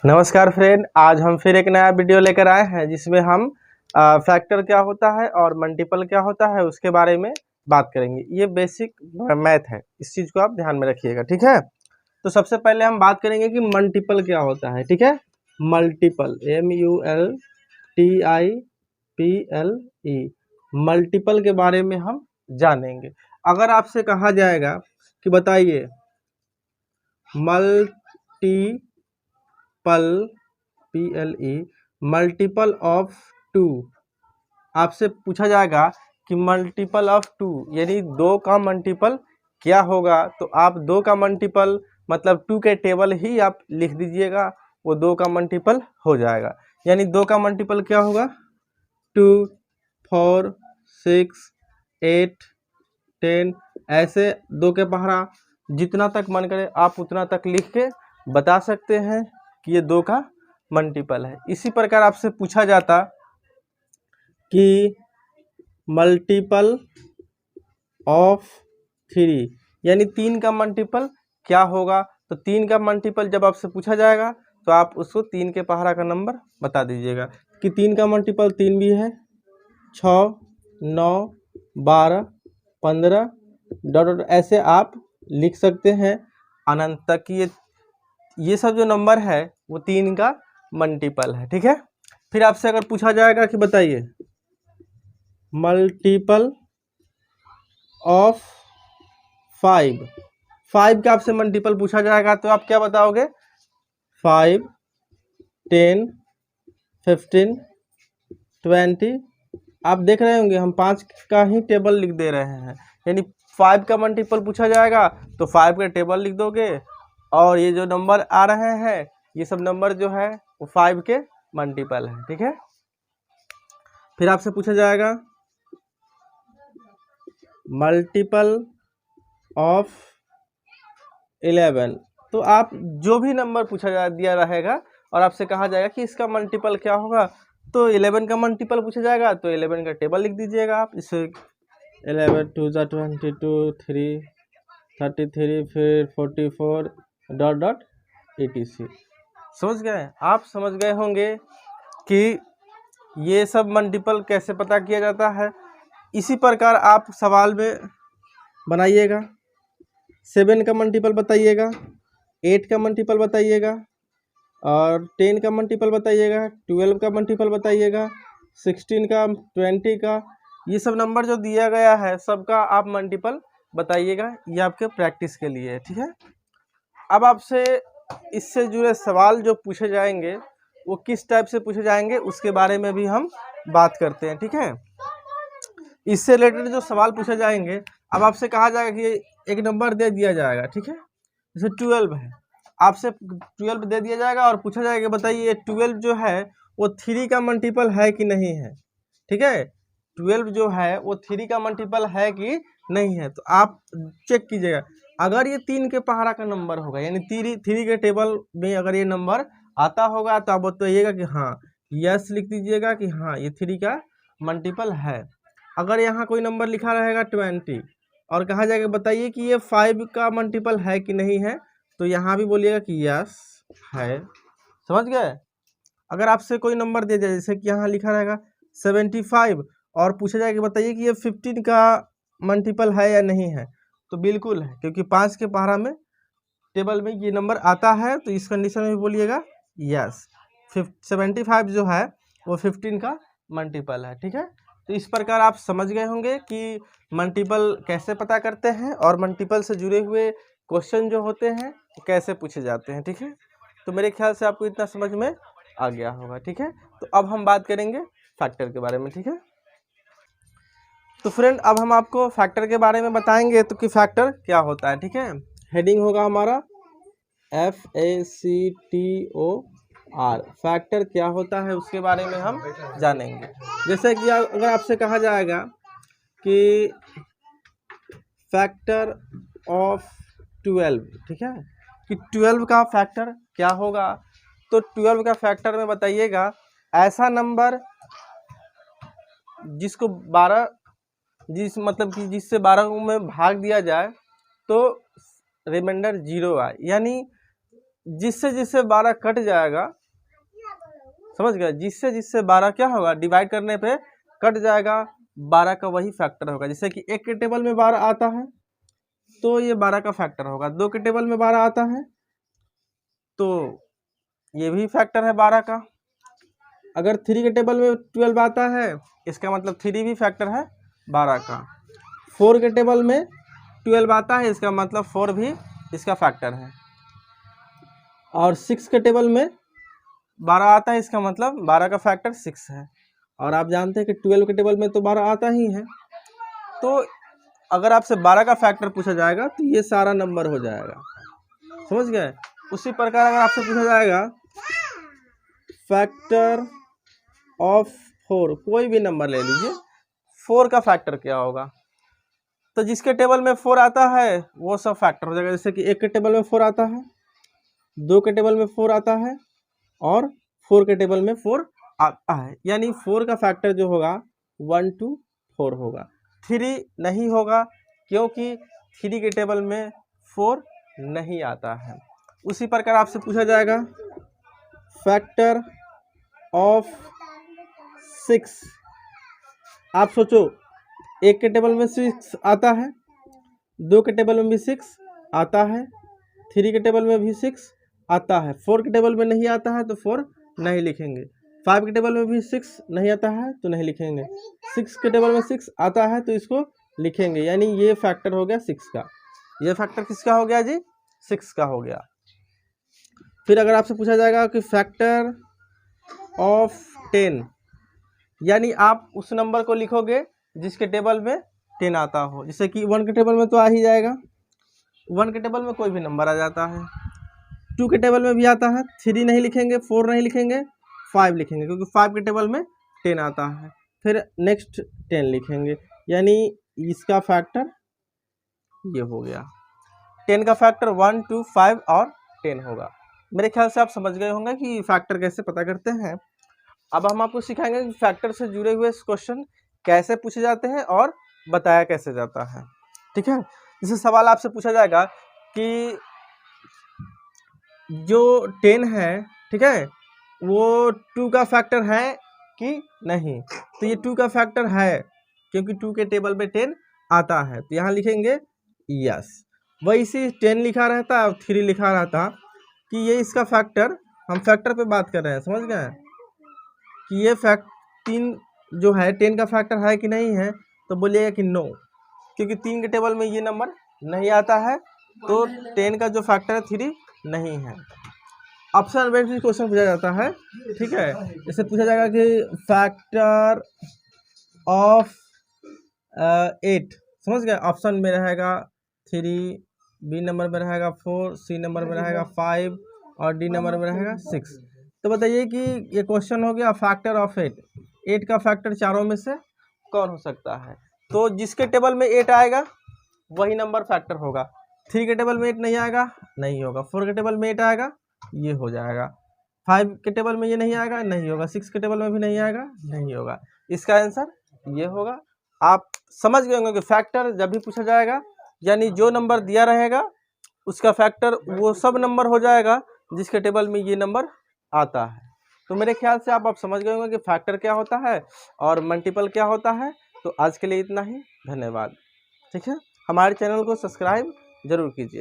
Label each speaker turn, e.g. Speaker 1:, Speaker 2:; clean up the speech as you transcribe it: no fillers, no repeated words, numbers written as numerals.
Speaker 1: नमस्कार फ्रेंड, आज हम फिर एक नया वीडियो लेकर आए हैं जिसमें हम फैक्टर क्या होता है और मल्टीपल क्या होता है उसके बारे में बात करेंगे। ये बेसिक मैथ है, इस चीज़ को आप ध्यान में रखिएगा, ठीक है। तो सबसे पहले हम बात करेंगे कि मल्टीपल क्या होता है, ठीक है। मल्टीपल MULTIPLE मल्टीपल के बारे में हम जानेंगे। अगर आपसे कहा जाएगा कि बताइए PLE मल्टीपल ऑफ 2, आपसे पूछा जाएगा कि मल्टीपल ऑफ 2 यानी 2 का मल्टीपल क्या होगा, तो आप 2 का मल्टीपल मतलब 2 के टेबल ही आप लिख दीजिएगा, वो 2 का मल्टीपल हो जाएगा। यानी 2 का मल्टीपल क्या होगा, 2, 4, 6, 8, 10, ऐसे 2 के पहाड़ा जितना तक मन करे आप उतना तक लिख के बता सकते हैं कि ये 2 का मल्टीपल है। इसी प्रकार आपसे पूछा जाता कि मल्टीपल ऑफ 3 यानी 3 का मल्टीपल क्या होगा, तो 3 का मल्टीपल जब आपसे पूछा जाएगा तो आप उसको 3 के पहाड़ा का नंबर बता दीजिएगा कि 3 का मल्टीपल 3 भी है, 6, 9, 12, 15 डॉट ऐसे आप लिख सकते हैं अनंत तक कि ये सब जो नंबर है वो 3 का मल्टीपल है, ठीक है। फिर आपसे अगर पूछा जाएगा कि बताइए मल्टीपल ऑफ 5 का आपसे मल्टीपल पूछा जाएगा तो आप क्या बताओगे, 5, 10, 15, 20। आप देख रहे होंगे हम 5 का ही टेबल लिख दे रहे हैं, यानी 5 का मल्टीपल पूछा जाएगा तो 5 का टेबल लिख दोगे, और ये जो नंबर आ रहे हैं ये सब नंबर जो है वो 5 के मल्टीपल है, ठीक है। फिर आपसे पूछा जाएगा मल्टीपल ऑफ 11, तो आप जो भी नंबर पूछा दिया रहेगा और आपसे कहा जाएगा कि इसका मल्टीपल क्या होगा, तो 11 का मल्टीपल पूछा जाएगा तो 11 का टेबल लिख दीजिएगा आप। इसे 11 2 22 3 33 फिर 44 डॉट डॉट etc। समझ गए, आप समझ गए होंगे कि ये सब मल्टीपल कैसे पता किया जाता है। इसी प्रकार आप सवाल में बनाइएगा, 7 का मल्टीपल बताइएगा, 8 का मल्टीपल बताइएगा, और 10 का मल्टीपल बताइएगा, 12 का मल्टीपल बताइएगा, 16 का, 20 का, ये सब नंबर जो दिया गया है सबका आप मल्टीपल बताइएगा। ये आपके प्रैक्टिस के लिए है, ठीक है। अब आपसे इससे जुड़े सवाल जो पूछे जाएंगे वो किस टाइप से पूछे जाएंगे उसके बारे में भी हम बात करते हैं, ठीक है। इससे रिलेटेड जो सवाल पूछे जाएंगे, अब आपसे कहा जाएगा कि एक नंबर दे दिया जाएगा, ठीक है, जैसे 12 है, आपसे 12 दे दिया जाएगा और पूछा जाएगा बताइए 12 जो है वो 3 का मल्टीपल है कि नहीं है, ठीक है। 12 जो है वो 3 का मल्टीपल है कि नहीं है, तो आप चेक कीजिएगा। अगर ये 3 के पहाड़ा का नंबर होगा यानी 3 के टेबल में अगर ये नंबर आता होगा तो आप बताइएगा कि हाँ, यस लिख दीजिएगा कि हाँ ये 3 का मल्टीपल है। अगर यहाँ कोई नंबर लिखा रहेगा 20 और कहा जाएगा बताइए कि ये 5 का मल्टीपल है कि नहीं है, तो यहाँ भी बोलिएगा कि यस है। समझ गए। अगर आपसे कोई नंबर दे दिया जैसे कि यहाँ लिखा रहेगा 75 और पूछा जाएगा बताइए कि ये 15 का मल्टीपल है या नहीं है, तो बिल्कुल है, क्योंकि 5 के पहाड़ा में टेबल में ये नंबर आता है, तो इस कंडीशन में भी बोलिएगा यस। 75 जो है वो 15 का मल्टीपल है, ठीक है। तो इस प्रकार आप समझ गए होंगे कि मल्टीपल कैसे पता करते हैं और मल्टीपल से जुड़े हुए क्वेश्चन जो होते हैं कैसे पूछे जाते हैं, ठीक है। तो मेरे ख्याल से आपको इतना समझ में आ गया होगा, ठीक है। तो अब हम बात करेंगे फैक्टर के बारे में, ठीक है। तो फ्रेंड अब हम आपको फैक्टर के बारे में बताएंगे तो कि फैक्टर क्या होता है, ठीक है। हेडिंग होगा हमारा FACTOR, फैक्टर क्या होता है उसके बारे में हम जानेंगे। जैसे कि अगर आपसे कहा जाएगा कि फैक्टर ऑफ 12, ठीक है, कि 12 का फैक्टर क्या होगा, तो 12 का फैक्टर में बताइएगा ऐसा नंबर जिसको 12 मतलब कि जिससे 12 में भाग दिया जाए तो रिमाइंडर 0 आए, यानी जिससे जिससे 12 कट जाएगा, समझ गए, जिससे जिससे 12 क्या होगा, डिवाइड करने पे कट जाएगा, 12 का वही फैक्टर होगा। जैसे कि 1 के टेबल में 12 आता है तो ये 12 का फैक्टर होगा, 2 के टेबल में 12 आता है तो ये भी फैक्टर है 12 का। अगर 3 के टेबल में 12 आता है इसका मतलब 3 भी फैक्टर है 12 का। 4 के टेबल में 12 आता है इसका मतलब 4 भी इसका फैक्टर है। और 6 के टेबल में 12 आता है इसका मतलब 12 का फैक्टर 6 है। और आप जानते हैं कि 12 के टेबल में तो 12 आता ही है। तो अगर आपसे 12 का फैक्टर पूछा जाएगा तो ये सारा नंबर हो जाएगा, समझ गए। उसी प्रकार अगर आपसे पूछा जाएगा फैक्टर ऑफ 4, कोई भी नंबर ले लीजिए, 4 का फैक्टर क्या होगा, तो जिसके टेबल में 4 आता है वो सब फैक्टर हो जाएगा। जैसे कि 1 के टेबल में 4 आता है, 2 के टेबल में 4 आता है और 4 के टेबल में 4 आता है, यानी 4 का फैक्टर जो होगा 1 to 4 होगा। 3 नहीं होगा क्योंकि 3 के टेबल में 4 नहीं आता है। उसी प्रकार आपसे पूछा जाएगा फैक्टर ऑफ 6। आप सोचो 1 के टेबल में 6 आता है, 2 के टेबल में भी 6 आता है, 3 के टेबल में भी 6 आता है, 4 के टेबल में नहीं आता है तो 4 नहीं लिखेंगे, 5 के टेबल में भी 6 नहीं आता है तो नहीं लिखेंगे, 6 के टेबल में 6 आता है तो इसको लिखेंगे, यानी ये फैक्टर हो गया 6 का। ये फैक्टर किसका हो गया जी, 6 का हो गया। फिर अगर आपसे पूछा जाएगा कि फैक्टर ऑफ 10, यानी आप उस नंबर को लिखोगे जिसके टेबल में 10 आता हो। जैसे कि 1 के टेबल में तो आ ही जाएगा, 1 के टेबल में कोई भी नंबर आ जाता है, 2 के टेबल में भी आता है, 3 नहीं लिखेंगे, 4 नहीं लिखेंगे, 5 लिखेंगे क्योंकि 5 के टेबल में 10 आता है। फिर नेक्स्ट 10 लिखेंगे, यानी इसका फैक्टर ये हो गया। 10 का फैक्टर 1 2 5 और 10 होगा। मेरे ख्याल से आप समझ गए होंगे कि फैक्टर कैसे पता करते हैं। अब हम आपको सिखाएंगे कि फैक्टर से जुड़े हुए क्वेश्चन कैसे पूछे जाते हैं और बताया कैसे जाता है, ठीक है। जैसे सवाल आपसे पूछा जाएगा कि जो 10 है, ठीक है, वो 2 का फैक्टर है कि नहीं, तो ये 2 का फैक्टर है क्योंकि 2 के टेबल में 10 आता है, तो यहाँ लिखेंगे यस। वैसे 10 लिखा रहता और 3 लिखा रहता कि ये इसका फैक्टर, हम फैक्टर पे बात कर रहे हैं, समझ गए, कि ये 3 जो है 10 का फैक्टर है कि नहीं है, तो बोलिएगा कि नो, क्योंकि 3 के टेबल में ये नंबर नहीं आता है तो 10 का जो फैक्टर है 3 नहीं है। ऑप्शन बेस्ड क्वेश्चन पूछा जाता है, ठीक है। जैसे पूछा जाएगा कि फैक्टर ऑफ 8, समझ गए, ऑप्शन में रहेगा 3, बी नंबर में रहेगा 4, सी नंबर में रहेगा 5 और डी नंबर में रहेगा 6। तो बताइए कि ये क्वेश्चन हो गया फैक्टर ऑफ 8 का फैक्टर चारों में से कौन हो सकता है। तो जिसके टेबल में 8 आएगा वही नंबर फैक्टर होगा। 3 के टेबल में 8 नहीं आएगा, नहीं होगा। 4 के टेबल में 8 आएगा, ये हो जाएगा। 5 के टेबल में ये नहीं आएगा, नहीं होगा। 6 के टेबल में भी नहीं आएगा, नहीं होगा। इसका आंसर ये होगा। आप समझ गए होंगे कि फैक्टर जब भी पूछा जाएगा, यानी जो नंबर दिया रहेगा उसका फैक्टर वो सब नंबर हो जाएगा जिसके टेबल में ये नंबर आता है। तो मेरे ख्याल से आप समझ गए होंगे कि फैक्टर क्या होता है और मल्टीपल क्या होता है। तो आज के लिए इतना ही, धन्यवाद। ठीक है, हमारे चैनल को सब्सक्राइब जरूर कीजिए।